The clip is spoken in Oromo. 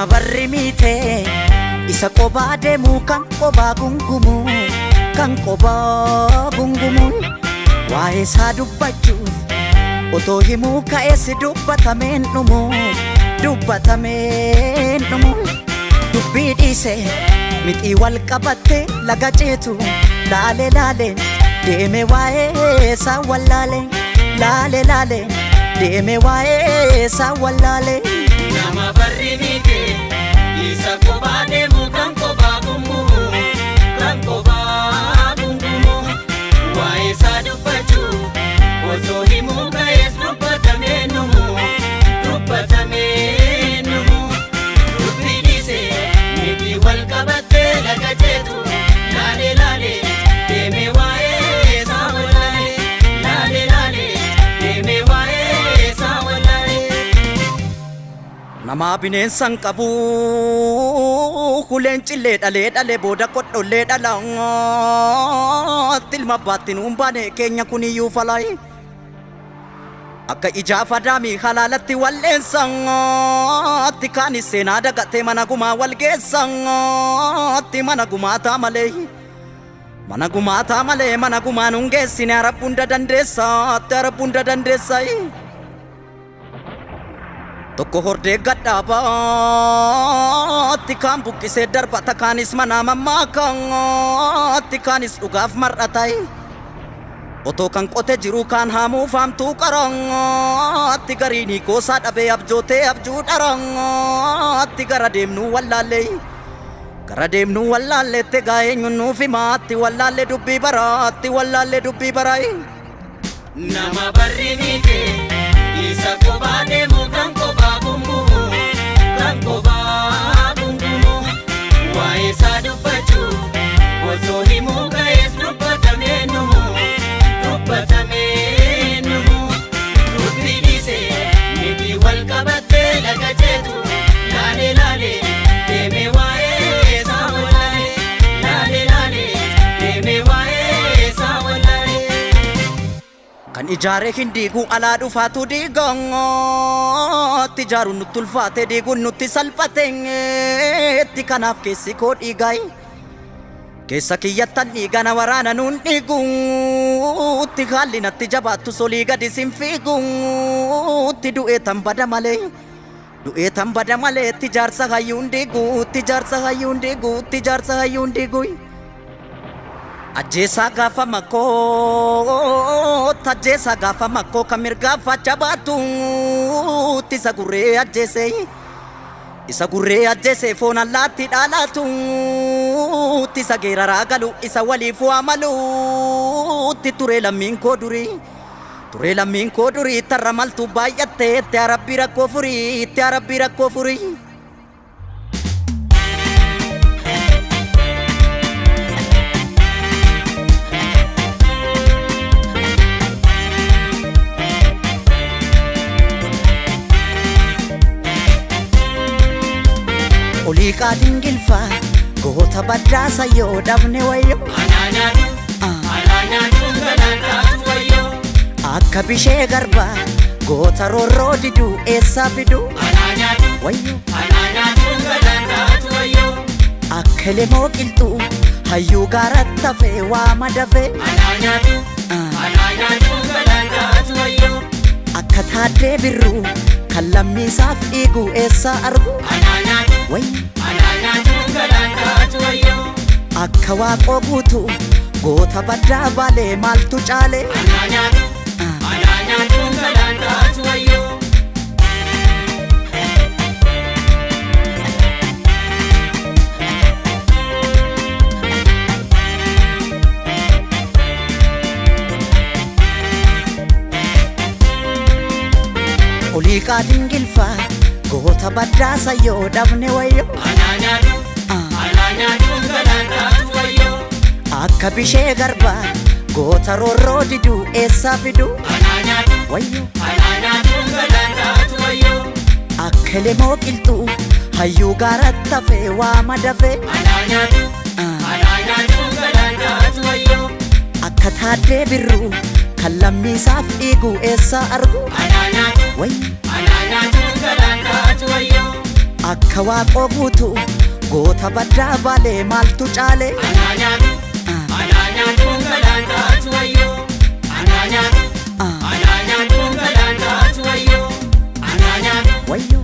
Nama barri mite isa kophaa deemu kan kophaa gungumu kan kophaa gungumu waa'ee isaa dubbachuuf otoo himuu ka'ees dubbatameen dhumu dubbii dhiise mixii wal qabatte laga ceetu laale laaleen deeme waa'ee isaa wallaale laale laaleen deeme waa'ee isaa wallaale. Nama barri mite isa kophaa deemu kan kophaa gungumu kan kophaa gungumu waa'ee isaa dubbachuuf osoo himuu ka'ees dubbatamee dhumu dubbii dhiise mixii wal qabattee laga ceetu laale laale deeme waa'ee isaa wallaale laale laale deeme waa'ee isaa wallaale. Nama bineensan qabu kuleen cillee dhalee booda kodhollee dhalaa tilma baattiin humbaane keenya kuniyyuu falaayi akka ijaaf adaamii halaalatti walleensaatti kaanis seenaa dagatee mana gumaa walgeessaatti mana gumaataa malee mana gumaan hungeessine arabbunda dandeessaatti tokko hordee gadhaabaatti kaan buqqisee darbata kaanis manaa mammaakaatti kaanis dhugaaf mar'atayi otoo kan qote jiru kaan haamuu faamtuu qarangaatti gariinii goosaa dhabee abjootee abjuu dharangaatti gara deemnuu wallaalleette gaa'eenyuun nuuf himaatti wallaallee dubbii baraayi. Nama barri mite isa kophaa deemu kan kophaa gungumu kan kophaa gungumu waa'ee isaa dubbachuuf osoo himuu ka'ees dubbatamee dhumu dubbii dhiise mixii wal qabattee laga ceetu laale laale deeme waa'ee isaa wallaale laale laale deeme waa'ee isaa wallaale. Kan ijaaree hin diigu alaa dhufaatu diigaatti ijaaruun nutti ulfaate diiguun nutti salphateetti kanaaf keessi koo dhiigayi keessa kiyyattan dhiigana waraana nuun dhiiguutti haalli natti jabaattu solii gadi sin fiiguutti du'ee tan bada malee itti jaarsa hayyuun diiguuyi. Ajjeesaa gaafa makkoo kan mirgaafa jabaatuutti isa gurree ajjeesee foon allaatti dhaalaatuutti isa geeraraa galu isa waliif waamaluutti ture lammiin koo durii tarra maltuu baay'attee itti arabbii rakkoo furii. Olii qaadiin gilfaa goota baddaasa yoo dhabne wayyo alaanyaatu galaan taatu wayyo akka bishee garbaa goota roorroo diduu eessaa fiduu alaanyaatu galaan taatu wayyo akka lemoo qilxuu hayyuu gaaratti hafee waama dafee alaanyaatu galaan taatu wayyo akka taaddee birruu kan lammiisaaf dhiiguu eessaa argu alaanyaatu galaan taatu wayyo akka waaqoo guutuu goota baddaa baalee maaltu caale alaanyaatu galaan taatu wayyo. Olii qaadiin gilfaa goota baddaasa yoo dhabne wayyo alaanyaatu galaan taatu wayyo akka bishee garbaa goota roorroo diduu eessaa fiduu alaanyaatu galaan taatu wayyo akka lemoo qilxuu hayyuu gaaratti hafee waama dafee alaanyaatu galaan taatu wayyo akka taaddee birruu kan lammiisaaf dhiiguu eessaa argu alaanyaatu galaan taatu wayyo akka waaqoo guutuu goota baddaa baalee maaltu caale Ananya galaan taatu wayyo Ananya galaan taatu wayyo wayyo